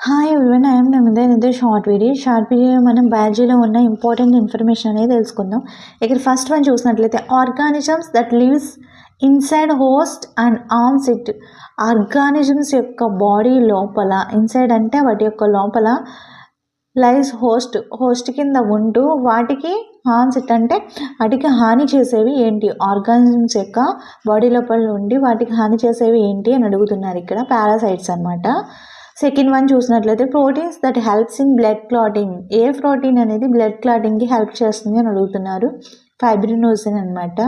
Hi everyone, I'm Namitha. ఇది short video మనం బయాలజీలో ఉన్న ఇంపార్టెంట్ ఇన్ఫర్మేషన్ అనేది తెలుసుకుందాం. ఇక్కడ ఫస్ట్ వన్ చూసినట్లయితే organisms that lives inside host and arms it. Organisms యొక్క బాడీ లోపల, ఇన్సైడ్ అంటే వాటి యొక్క లోపల, లైస్ హోస్ట్ కింద ఉంటూ వాటికి ఆర్మ్స్ ఇట్ అంటే వాటికి హాని చేసేవి ఏంటి, ఆర్గానిజమ్స్ యొక్క బాడీ లోపల ఉండి వాటికి హాని చేసేవి ఏంటి అని అడుగుతున్నారు. ఇక్కడ పారాసైట్స్ అనమాట. సెకండ్ వన్ చూసినట్లయితే proteins that helps in blood clotting. A protein అనేది బ్లడ్ క్లాటింగ్కి హెల్ప్ చేస్తుంది అని అడుగుతున్నారు. ఫైబ్రినోజన్ అనమాట.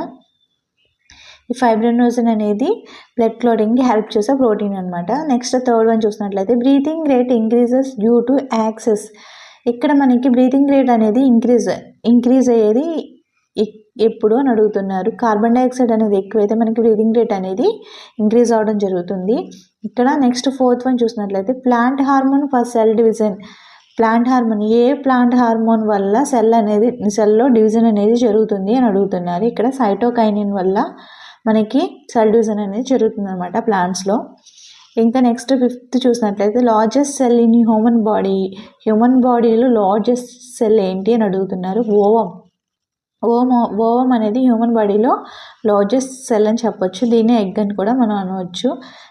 ఈ ఫైబ్రినోజన్ అనేది బ్లడ్ క్లాటింగ్కి హెల్ప్ చేసే ప్రోటీన్ అనమాట. నెక్స్ట్ థర్డ్ వన్ చూసినట్లయితే breathing rate increases due to access. ఇక్కడ మనకి బ్రీతింగ్ రేట్ అనేది ఇంక్రీజ్ అయ్యేది ఎప్పుడు అని అడుగుతున్నారు. కార్బన్ డైఆక్సైడ్ అనేది ఎక్కువైతే మనకి బ్రీతింగ్ రేట్ అనేది ఇంక్రీజ్ అవ్వడం జరుగుతుంది. ఇక్కడ నెక్స్ట్ ఫోర్త్ వన్ చూసినట్లయితే plant hormone for cell division. Plant hormone, A plant hormone వల్ల సెల్లో డివిజన్ అనేది జరుగుతుంది అని అడుగుతున్నారు. ఇక్కడ సైటోకైనిన్ వల్ల మనకి సెల్ డివిజన్ అనేది జరుగుతుంది అనమాట ప్లాంట్స్లో. ఇంకా నెక్స్ట్ ఫిఫ్త్ చూసినట్లయితే largest cell in human body. Human బాడీలో లార్జెస్ట్ సెల్ ఏంటి అని అడుగుతున్నారు. ఓవం అనేది హ్యూమన్ బాడీలో లార్జెస్ట్ సెల్ అని చెప్పొచ్చు. దీన్ని ఎగ్ అని కూడా మనం అనవచ్చు.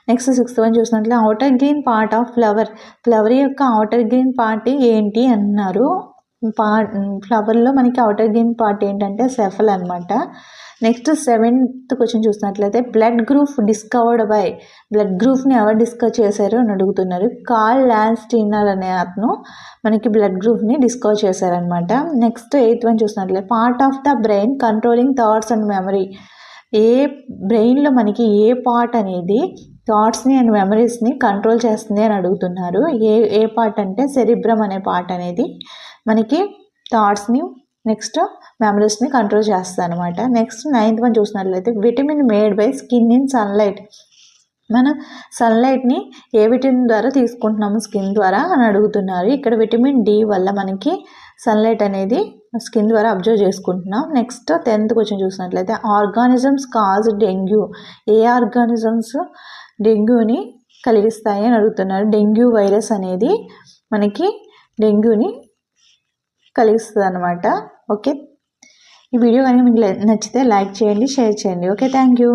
నెక్స్ట్ సిక్స్త్ వన్ చూసినట్లయితే outer green part of flower యొక్క అవుటర్ గ్రీన్ పార్ట్ ఏంటి అన్నారు. ఫ్లవర్లో మనకి అవుటర్ గ్రీన్ పార్ట్ ఏంటంటే సెఫల్ అనమాట. నెక్స్ట్ సెవెంత్ క్వశ్చన్ చూసినట్లయితే blood group discovered by. Blood గ్రూప్ని ఎవరు డిస్కవర్ చేశారు అని అడుగుతున్నారు. కార్ల్ ల్యాండ్స్టీనర్ అనే అతను మనకి బ్లడ్ గ్రూప్ని డిస్కవర్ చేశారనమాట. నెక్స్ట్ ఎయిత్ వన్ చూసినట్లయితే part of the brain controlling thoughts and memory. ఏ బ్రెయిన్లో మనకి ఏ పార్ట్ అనేది థాట్స్ని అండ్ మెమరీస్ని కంట్రోల్ చేస్తుంది అని అడుగుతున్నారు. ఏ పార్ట్ అంటే సెరిబ్రమ్ అనే పార్ట్ అనేది మనకి థాట్స్ని నెక్స్ట్ మెమరీస్ని కంట్రోల్ చేస్తుంది అనమాట. నెక్స్ట్ నైన్త్ వన్ చూసినట్లయితే vitamin made by skin in sunlight. మనం సన్లైట్ని ఏ విటమిన్ ద్వారా తీసుకుంటున్నాము స్కిన్ ద్వారా అని అడుగుతున్నారు. ఇక్కడ విటమిన్ డి వల్ల మనకి సన్లైట్ అనేది స్కిన్ ద్వారా అబ్జర్వ్ చేసుకుంటున్నాం. నెక్స్ట్ 10th క్వశ్చన్ చూసినట్లయితే ఆర్గానిజమ్స్ కాజ్ డెంగ్యూ. ఏ ఆర్గానిజమ్స్ డెంగ్యూని కలిగిస్తాయి అని అడుగుతున్నారు. డెంగ్యూ వైరస్ అనేది మనకి డెంగ్యూని కలిగిస్తుంది అనమాట. ఓకే, ఈ వీడియో కనుక మీకు నచ్చితే లైక్ చేయండి, షేర్ చేయండి. Okay, thank you.